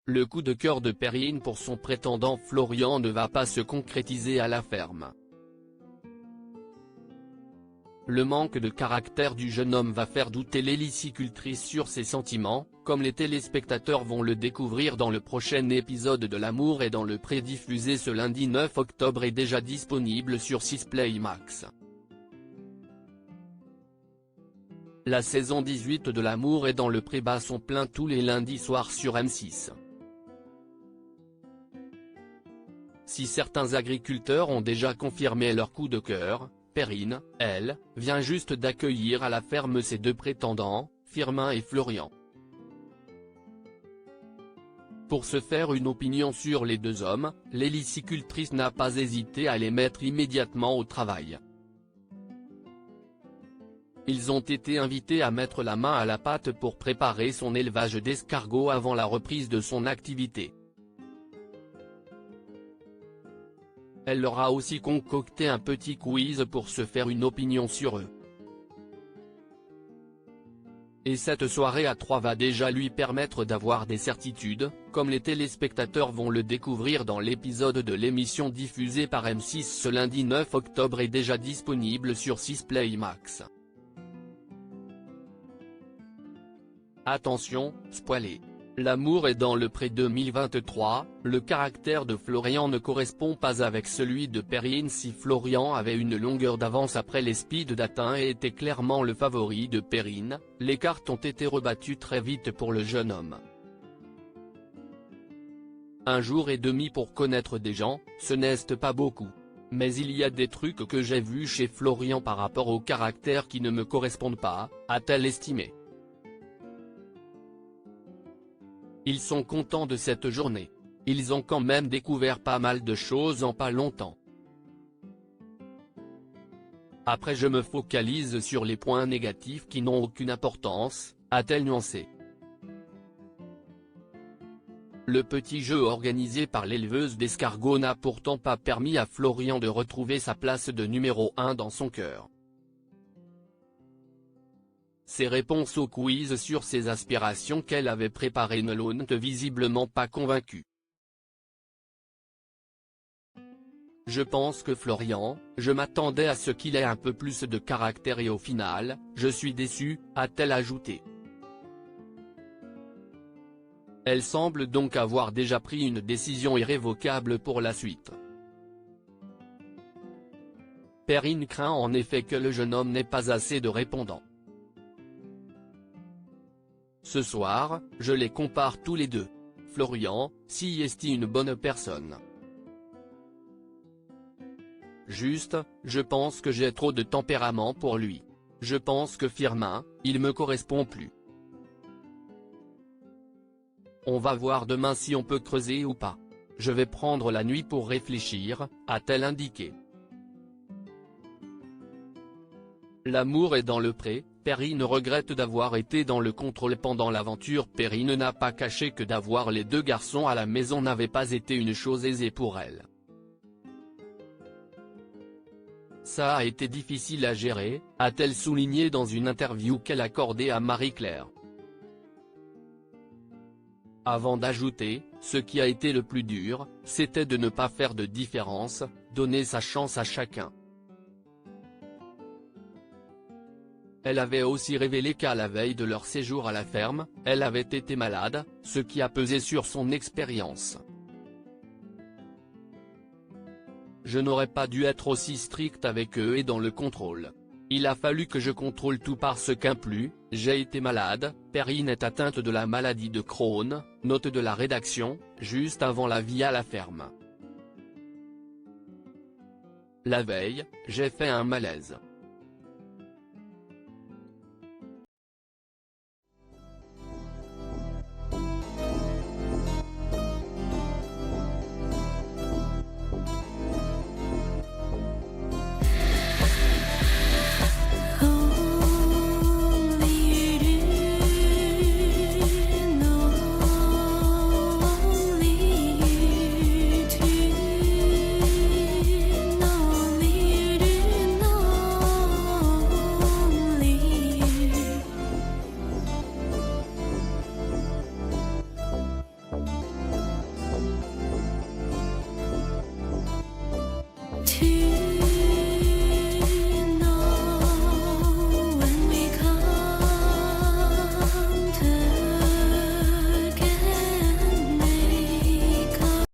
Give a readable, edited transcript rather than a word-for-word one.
Le coup de cœur de Perrine pour son prétendant Florian ne va pas se concrétiser à la ferme. Le manque de caractère du jeune homme va faire douter l'hélicicultrice sur ses sentiments, comme les téléspectateurs vont le découvrir dans le prochain épisode de L'amour est dans le pré diffusé ce lundi 9 octobre et déjà disponible sur 6play Max. La saison 18 de L'amour est dans le pré bat son plein tous les lundis soirs sur M6. Si certains agriculteurs ont déjà confirmé leur coup de cœur, Perrine, elle, vient juste d'accueillir à la ferme ses deux prétendants, Firmin et Florian. Pour se faire une opinion sur les deux hommes, l'hélicicultrice n'a pas hésité à les mettre immédiatement au travail. Ils ont été invités à mettre la main à la pâte pour préparer son élevage d'escargots avant la reprise de son activité. Elle leur a aussi concocté un petit quiz pour se faire une opinion sur eux. Et cette soirée à 3 va déjà lui permettre d'avoir des certitudes, comme les téléspectateurs vont le découvrir dans l'épisode de l'émission diffusée par M6 ce lundi 9 octobre et déjà disponible sur 6play Max. Attention, spoilé. L'amour est dans le pré 2023, le caractère de Florian ne correspond pas avec celui de Perrine. Si Florian avait une longueur d'avance après les speed dating et était clairement le favori de Perrine, les cartes ont été rebattues très vite pour le jeune homme. 1 jour et demi pour connaître des gens, ce n'est pas beaucoup. Mais il y a des trucs que j'ai vus chez Florian par rapport au caractère qui ne me correspondent pas, a-t-elle estimé. Ils sont contents de cette journée. Ils ont quand même découvert pas mal de choses en pas longtemps. Après je me focalise sur les points négatifs qui n'ont aucune importance, a-t-elle nuancé. Le petit jeu organisé par l'éleveuse d'escargots n'a pourtant pas permis à Florian de retrouver sa place de numéro 1 dans son cœur. Ses réponses au quiz sur ses aspirations qu'elle avait préparées ne l'ont visiblement pas convaincu. Je pense que Florian, je m'attendais à ce qu'il ait un peu plus de caractère et au final, je suis déçue, a-t-elle ajouté. Elle semble donc avoir déjà pris une décision irrévocable pour la suite. Perrine craint en effet que le jeune homme n'ait pas assez de répondants. Ce soir, je les compare tous les deux. Florian, si est une bonne personne. Juste, je pense que j'ai trop de tempérament pour lui. Je pense que Firmin, il me correspond plus. On va voir demain si on peut creuser ou pas. Je vais prendre la nuit pour réfléchir, a-t-elle indiqué. L'amour est dans le pré, Perrine regrette d'avoir été dans le contrôle pendant l'aventure. Perrine n'a pas caché que d'avoir les deux garçons à la maison n'avait pas été une chose aisée pour elle. Ça a été difficile à gérer, a-t-elle souligné dans une interview qu'elle accordait à Marie-Claire. Avant d'ajouter, ce qui a été le plus dur, c'était de ne pas faire de différence, donner sa chance à chacun. Elle avait aussi révélé qu'à la veille de leur séjour à la ferme, elle avait été malade, ce qui a pesé sur son expérience. Je n'aurais pas dû être aussi strict avec eux et dans le contrôle. Il a fallu que je contrôle tout parce qu'inclus, j'ai été malade. Perrine est atteinte de la maladie de Crohn, note de la rédaction, juste avant la vie à la ferme. La veille, j'ai fait un malaise.